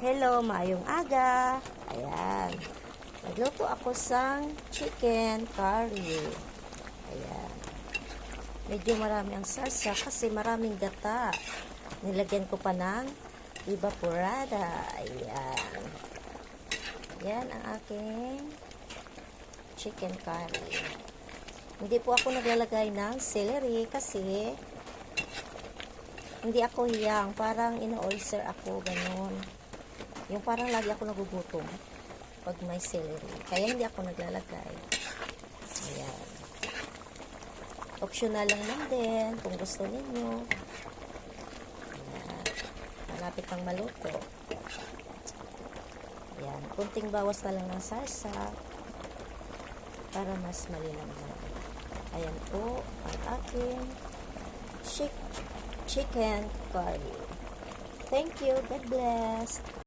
Hello, maayong aga. Ayan. Nagluto ako sang chicken curry. Ayan. Medyo marami ang salsa kasi maraming gata. Nilagyan ko pa ng evaporada. Ayan. Yan ang aking chicken curry. Hindi po ako naglalagay ng celery kasi hindi ako hiyang. Parang ina-ulcer ako. Ganun. Yung parang lagi ako nagugutom pag may celery. Kaya hindi ako naglalagay. Ayan. Optional lang lang din kung gusto ninyo. Ayan. Malapit ng maluto. Ayan. Kunting bawas na lang ng salsa para mas malinaw. Ayan po ang aking chicken curry. Thank you. God bless.